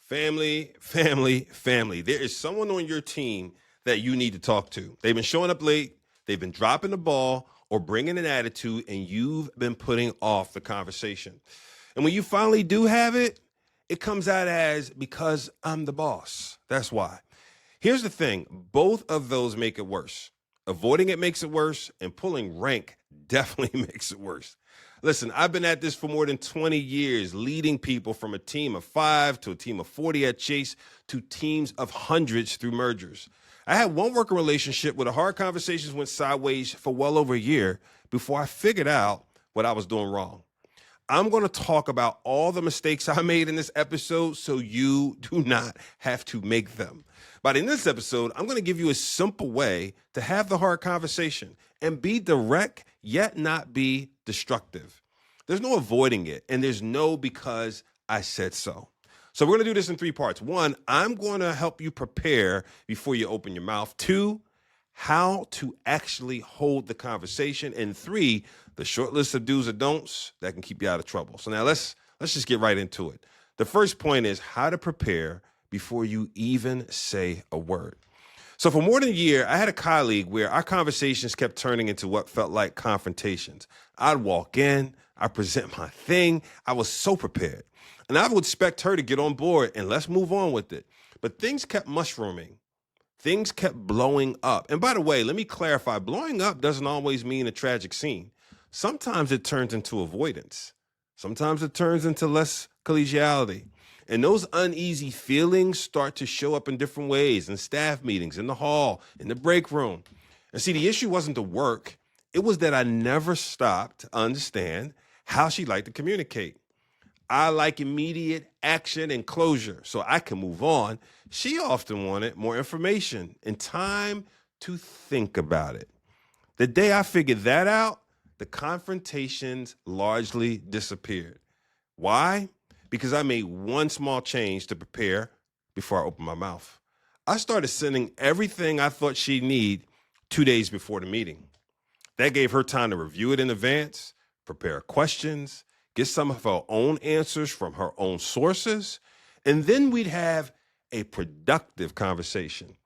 Family, family, family. There is someone on your team that you need to talk to. They've been showing up late, they've been dropping the ball or bringing an attitude, and you've been putting off the conversation. And when you finally do have it, it comes out as because I'm the boss. That's why. Here's the thing, both of those make it worse. Avoiding it makes it worse, and pulling rank definitely makes it worse. Listen, I've been at this for more than 20 years, leading people from a team of 5 to a team of 40 at Chase to teams of hundreds through mergers. I had one working relationship where the hard conversations went sideways for well over a year before I figured out what I was doing wrong. I'm going to talk about all the mistakes I made in this episode so you do not have to make them. But in this episode, I'm going to give you a simple way to have the hard conversation and be direct, yet not be destructive. There's no avoiding it, and there's no because I said so. So we're going to do this in 3 parts. 1, I'm going to help you prepare before you open your mouth. 2, how to actually hold the conversation. And 3, the short list of do's or don'ts that can keep you out of trouble. So now let's just get right into it. The first point is how to prepare before you even say a word. So for more than a year, I had a colleague where our conversations kept turning into what felt like confrontations. I'd walk in, I'd present my thing. I was so prepared. And I would expect her to get on board and let's move on with it. But things kept mushrooming. Things kept blowing up. And by the way, let me clarify, blowing up doesn't always mean a tragic scene. Sometimes it turns into avoidance. Sometimes it turns into less collegiality. And those uneasy feelings start to show up in different ways, in staff meetings, in the hall, in the break room. And see, the issue wasn't the work. It was that I never stopped to understand how she liked to communicate. I like immediate action and closure so I can move on. She often wanted more information and time to think about it. The day I figured that out, the confrontations largely disappeared. Why? Because I made one small change to prepare before I opened my mouth. I started sending everything I thought she'd need 2 days before the meeting. That gave her time to review it in advance, prepare questions, get some of her own answers from her own sources, and then we'd have a productive conversation.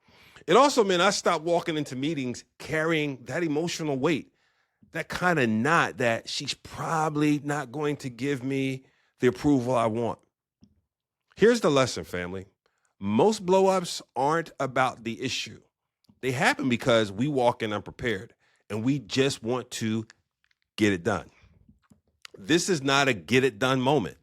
It also meant I stopped walking into meetings carrying that emotional weight, that kind of knot that she's probably not going to give me the approval I want. Here's the lesson, family. Most blowups aren't about the issue. They happen because we walk in unprepared and we just want to get it done. This is not a get it done moment.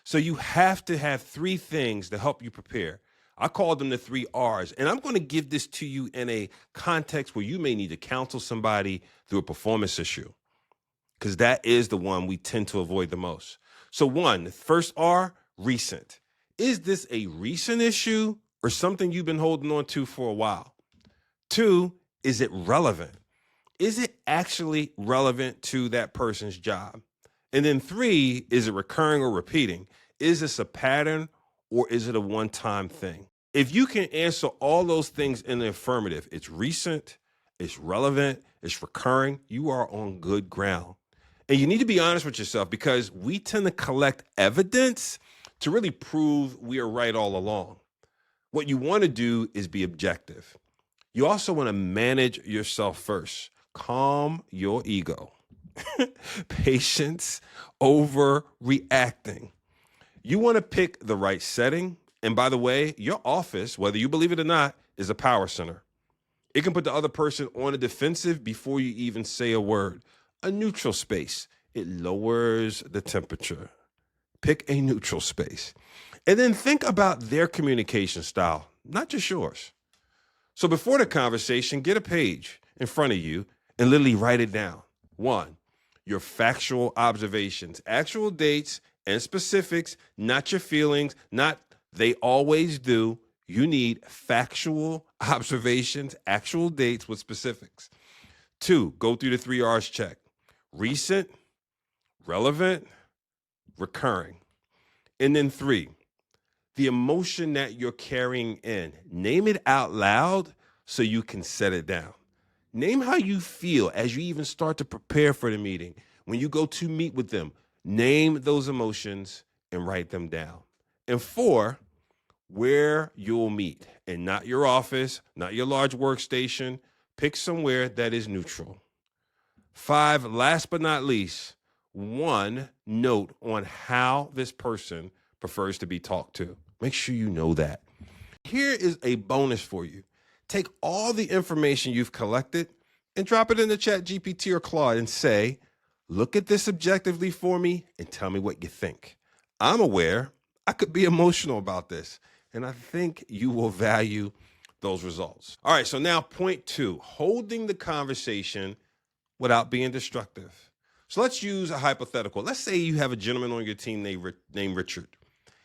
So you have to have 3 things to help you prepare. I call them the 3 R's, and I'm going to give this to you in a context where you may need to counsel somebody through a performance issue, because that is the one we tend to avoid the most. So 1, the first R, recent. Is this a recent issue or something you've been holding on to for a while? 2, is it relevant? Is it actually relevant to that person's job? And then 3, is it recurring or repeating? Is this a pattern or is it a one-time thing? If you can answer all those things in the affirmative, it's recent, it's relevant, it's recurring, you are on good ground. And you need to be honest with yourself because we tend to collect evidence to really prove we are right all along. What you want to do is be objective. You also want to manage yourself first. Calm your ego. Patience over reacting. You want to pick the right setting. And by the way, your office, whether you believe it or not, is a power center. It can put the other person on a defensive before you even say a word. A neutral space. It lowers the temperature. Pick a neutral space. And then think about their communication style, not just yours. So before the conversation, get a page in front of you and literally write it down. 1, your factual observations, actual dates and specifics, not your feelings, not they always do. You need factual observations, actual dates with specifics. 2, go through the 3 R's check. Recent, relevant, recurring. And then 3, the emotion that you're carrying in. Name it out loud so you can set it down. Name how you feel as you even start to prepare for the meeting. When you go to meet with them, name those emotions and write them down. And 4, where you'll meet, and not your office, not your large workstation. Pick somewhere that is neutral. 5, last but not least, one note on how this person prefers to be talked to. Make sure you know that. Here is a bonus for you. Take all the information you've collected and drop it in the chat GPT or Claude and say, look at this objectively for me and tell me what you think. I'm aware I could be emotional about this, and I think you will value those results. All right, so now point 2, holding the conversation without being destructive. So let's use a hypothetical. Let's say you have a gentleman on your team named Richard.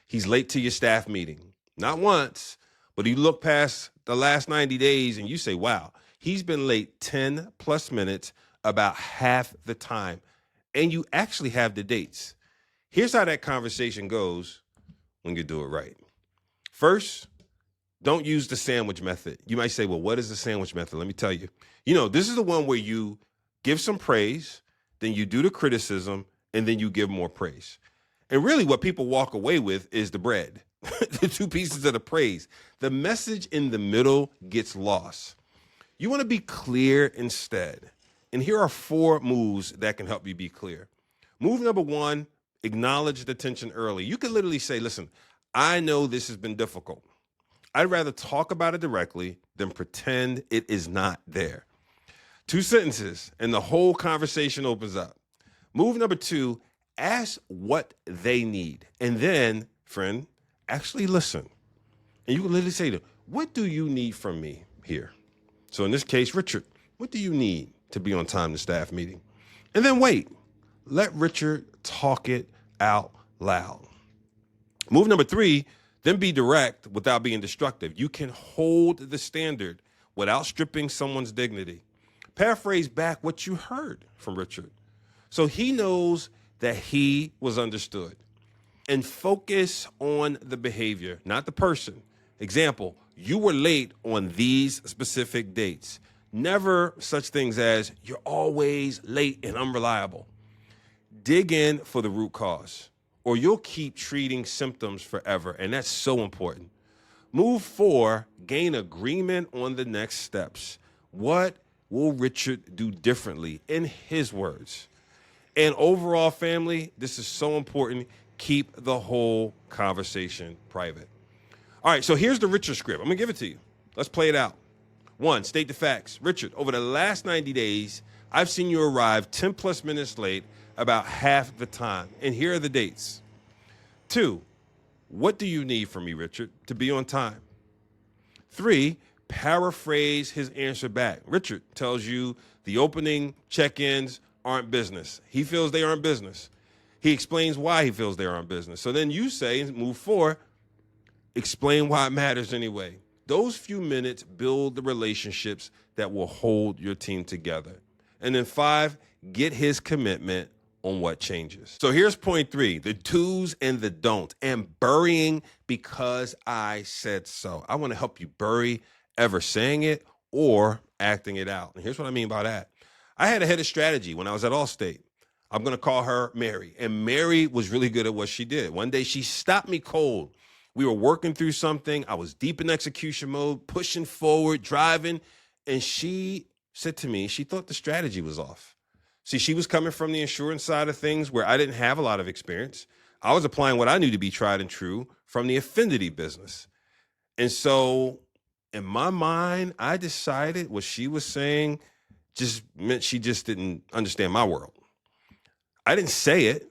He's late to your staff meeting, not once, but you look past the last 90 days and you say, wow, he's been late 10 plus minutes about half the time. And you actually have the dates. Here's how that conversation goes when you do it right. First, don't use the sandwich method. You might say, well, what is the sandwich method? Let me tell you. This is the one where you give some praise, then you do the criticism, and then you give more praise. And really what people walk away with is the bread, the 2 pieces of the praise. The message in the middle gets lost. You want to be clear instead. And here are 4 moves that can help you be clear. Move number 1, acknowledge the tension early. You can literally say, listen, I know this has been difficult. I'd rather talk about it directly than pretend it is not there. 2 sentences, and the whole conversation opens up. Move number 2, ask what they need. And then, friend, actually listen. And you can literally say to them, what do you need from me here? So in this case, Richard, what do you need to be on time to staff meeting? And then wait. Let Richard talk it out loud. Move number 3, then be direct without being destructive. You can hold the standard without stripping someone's dignity. Paraphrase back what you heard from Richard, so he knows that he was understood. And focus on the behavior, not the person. Example, you were late on these specific dates. Never such things as you're always late and unreliable. Dig in for the root cause, or you'll keep treating symptoms forever, and that's so important. Move 4, gain agreement on the next steps. What will Richard do differently in his words? And overall, family, this is so important. Keep the whole conversation private. All right, so here's the Richard script. I'm going to give it to you. Let's play it out. 1, state the facts. Richard, over the last 90 days, I've seen you arrive 10 plus minutes late about half the time. And here are the dates. 2, what do you need from me, Richard, to be on time? 3, paraphrase his answer back. Richard tells you the opening check-ins aren't business. He feels they aren't business. He explains why he feels they aren't business. So then you say, move 4, explain why it matters anyway. Those few minutes build the relationships that will hold your team together. And then 5, get his commitment on what changes. So here's point 3, the do's and the don'ts, and burying because I said so. I want to help you bury ever saying it or acting it out. And here's what I mean by that. I had a head of strategy when I was at Allstate. I'm going to call her Mary. And Mary was really good at what she did. One day she stopped me cold. We were working through something. I was deep in execution mode, pushing forward, driving. And she said to me, she thought the strategy was off. See, she was coming from the insurance side of things where I didn't have a lot of experience. I was applying what I knew to be tried and true from the affinity business. And so in my mind, I decided what she was saying just meant she just didn't understand my world. I didn't say it,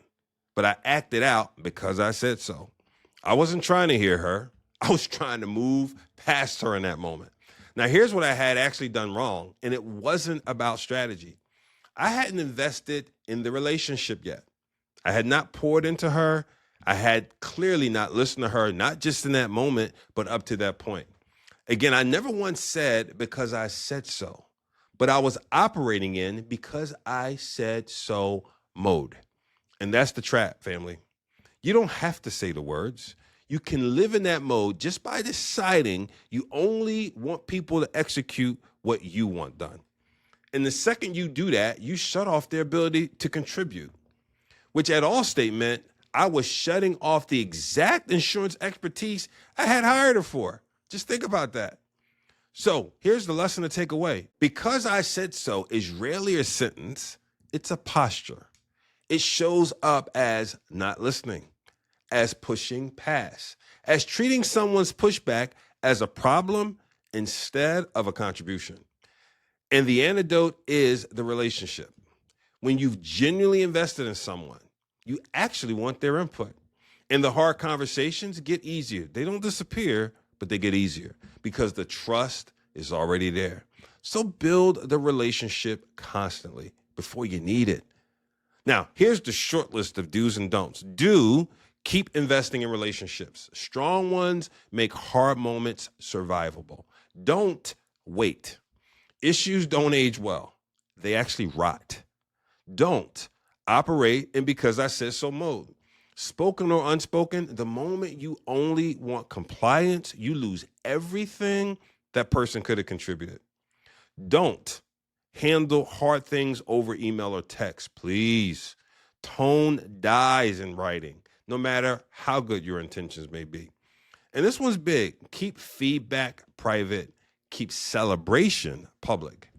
but I acted out because I said so. I wasn't trying to hear her. I was trying to move past her in that moment. Now, here's what I had actually done wrong, and it wasn't about strategy. I hadn't invested in the relationship yet. I had not poured into her. I had clearly not listened to her, not just in that moment, but up to that point. Again, I never once said because I said so, but I was operating in because I said so mode. And that's the trap, family. You don't have to say the words. You can live in that mode just by deciding you only want people to execute what you want done. And the second you do that, you shut off their ability to contribute, which at Allstate meant I was shutting off the exact insurance expertise I had hired her for. Just think about that. So here's the lesson to take away. Because I said so is rarely a sentence, it's a posture. It shows up as not listening, as pushing past, as treating someone's pushback as a problem instead of a contribution. And the antidote is the relationship. When you've genuinely invested in someone, you actually want their input. And the hard conversations get easier. They don't disappear, but they get easier because the trust is already there. So build the relationship constantly before you need it. Now, here's the short list of do's and don'ts. Do keep investing in relationships. Strong ones make hard moments survivable. Don't wait. Issues don't age well. They actually rot. Don't operate in because I said so mode. Spoken or unspoken, the moment you only want compliance, you lose everything that person could have contributed. Don't handle hard things over email or text, please. Tone dies in writing, no matter how good your intentions may be. And this one's big. Keep feedback private. Keep celebration public.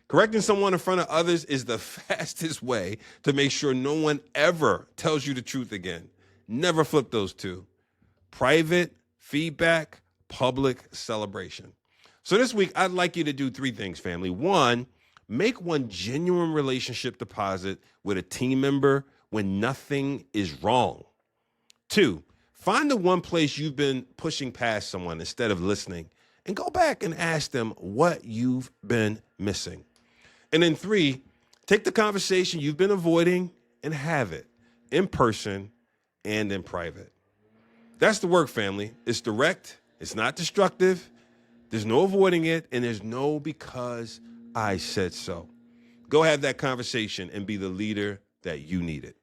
Correcting someone in front of others is the fastest way to make sure no one ever tells you the truth again. Never flip those two. Private feedback, public celebration. So this week, I'd like you to do three things, family. One, make one genuine relationship deposit with a team member when nothing is wrong. Two, find the one place you've been pushing past someone instead of listening and go back and ask them what you've been missing. And then three, take the conversation you've been avoiding and have it in person and in private. That's the work, family. It's direct. It's not destructive. There's no avoiding it. And there's no because I said so. Go have that conversation and be the leader that you needed.